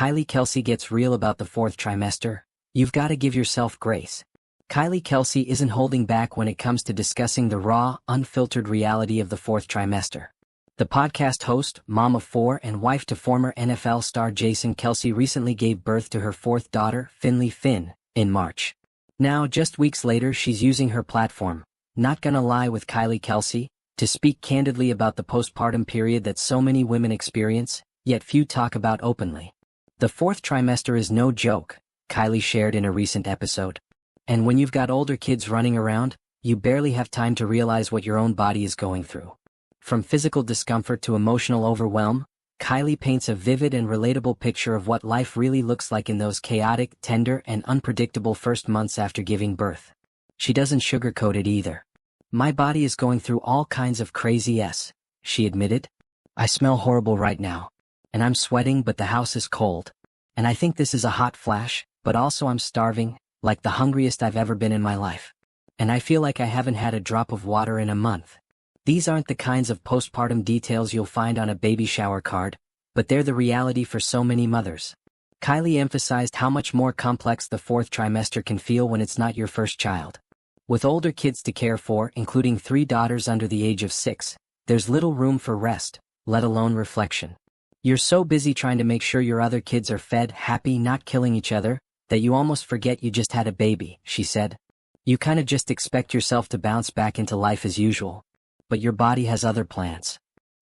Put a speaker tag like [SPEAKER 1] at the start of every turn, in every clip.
[SPEAKER 1] Kylie Kelce gets real about the fourth trimester. You've got to give yourself grace. Kylie Kelce isn't holding back when it comes to discussing the raw, unfiltered reality of the fourth trimester. The podcast host, mom of four and wife to former NFL star Jason Kelce, recently gave birth to her fourth daughter, Finnley in March. Now, just weeks later, she's using her platform, Not Gonna Lie with Kylie Kelce, to speak candidly about the postpartum period that so many women experience, yet few talk about openly. The fourth trimester is no joke, Kylie shared in a recent episode. And when you've got older kids running around, you barely have time to realize what your own body is going through. From physical discomfort to emotional overwhelm, Kylie paints a vivid and relatable picture of what life really looks like in those chaotic, tender, and unpredictable first months after giving birth. She doesn't sugarcoat it either. "My body is going through all kinds of crazy she admitted. "I smell horrible right now. And I'm sweating, but the house is cold. And I think this is a hot flash, but also I'm starving, like the hungriest I've ever been in my life. And I feel like I haven't had a drop of water in a month." These aren't the kinds of postpartum details you'll find on a baby shower card, but they're the reality for so many mothers. Kylie emphasized how much more complex the fourth trimester can feel when it's not your first child. With older kids to care for, including 3 daughters under the age of 6, there's little room for rest, let alone reflection. You're so busy trying to make sure your other kids are fed, happy, not killing each other, that you almost forget you just had a baby, she said. You kind of just expect yourself to bounce back into life as usual. But your body has other plans.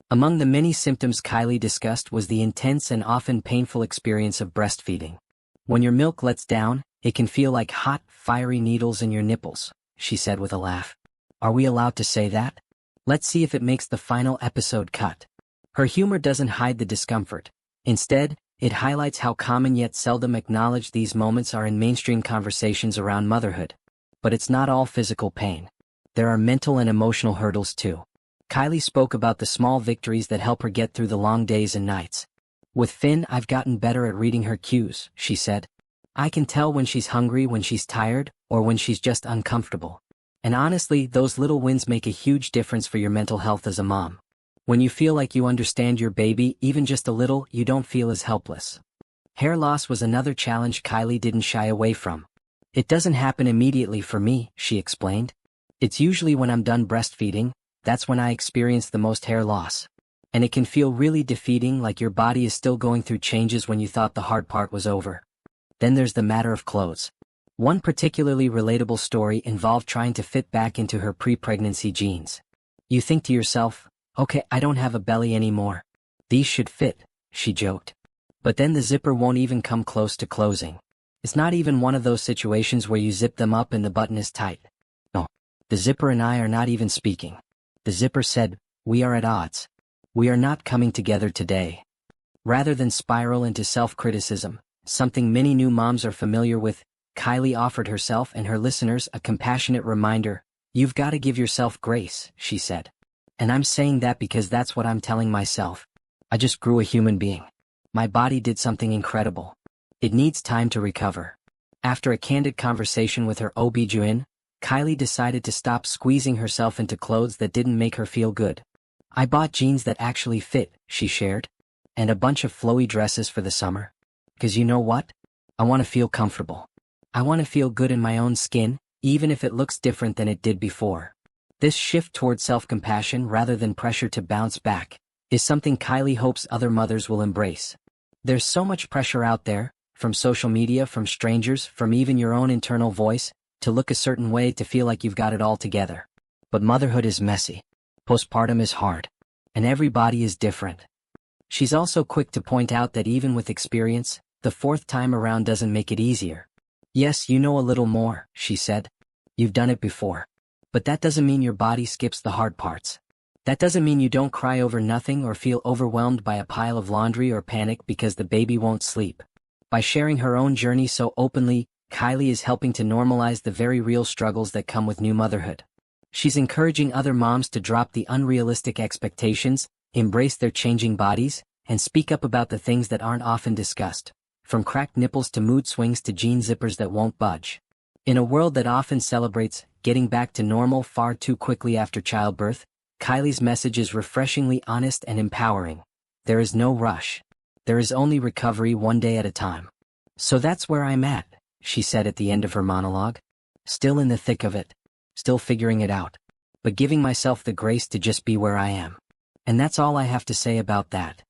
[SPEAKER 1] Among the many symptoms Kylie discussed was the intense and often painful experience of breastfeeding. "When your milk lets down, it can feel like hot, fiery needles in your nipples," she said with a laugh. "Are we allowed to say that? Let's see if it makes the final episode cut." Her humor doesn't hide the discomfort. Instead, it highlights how common yet seldom acknowledged these moments are in mainstream conversations around motherhood. But it's not all physical pain. There are mental and emotional hurdles too. Kylie spoke about the small victories that help her get through the long days and nights. "With Finn, I've gotten better at reading her cues," she said. "I can tell when she's hungry, when she's tired, or when she's just uncomfortable. And honestly, those little wins make a huge difference for your mental health as a mom. When you feel like you understand your baby, even just a little, you don't feel as helpless." Hair loss was another challenge Kylie didn't shy away from. "It doesn't happen immediately for me," she explained. "It's usually when I'm done breastfeeding, that's when I experience the most hair loss. And it can feel really defeating, like your body is still going through changes when you thought the hard part was over." Then there's the matter of clothes. One particularly relatable story involved trying to fit back into her pre-pregnancy jeans. You think to yourself, "Okay, I don't have a belly anymore. These should fit," she joked. But then the zipper won't even come close to closing. It's not even one of those situations where you zip them up and the button is tight. No, the zipper and I are not even speaking. The zipper said, "We are at odds. We are not coming together today." Rather than spiral into self-criticism, something many new moms are familiar with, Kylie offered herself and her listeners a compassionate reminder. "You've got to give yourself grace," she said. "And I'm saying that because that's what I'm telling myself. I just grew a human being. My body did something incredible. It needs time to recover." After a candid conversation with her OB/GYN, Kylie decided to stop squeezing herself into clothes that didn't make her feel good. "I bought jeans that actually fit," she shared, "and a bunch of flowy dresses for the summer. 'Cause you know what? I want to feel comfortable. I want to feel good in my own skin, even if it looks different than it did before." This shift toward self-compassion rather than pressure to bounce back is something Kylie hopes other mothers will embrace. There's so much pressure out there, from social media, from strangers, from even your own internal voice, to look a certain way, to feel like you've got it all together. But motherhood is messy. Postpartum is hard. And every body is different. She's also quick to point out that even with experience, the fourth time around doesn't make it easier. "Yes, you know a little more," she said. "You've done it before. But that doesn't mean your body skips the hard parts. That doesn't mean you don't cry over nothing or feel overwhelmed by a pile of laundry or panic because the baby won't sleep." By sharing her own journey so openly, Kylie is helping to normalize the very real struggles that come with new motherhood. She's encouraging other moms to drop the unrealistic expectations, embrace their changing bodies, and speak up about the things that aren't often discussed, from cracked nipples to mood swings to jean zippers that won't budge. In a world that often celebrates getting back to normal far too quickly after childbirth, Kylie's message is refreshingly honest and empowering. There is no rush. There is only recovery one day at a time. So that's where I'm at, she said at the end of her monologue. Still in the thick of it. Still figuring it out. But giving myself the grace to just be where I am. And that's all I have to say about that.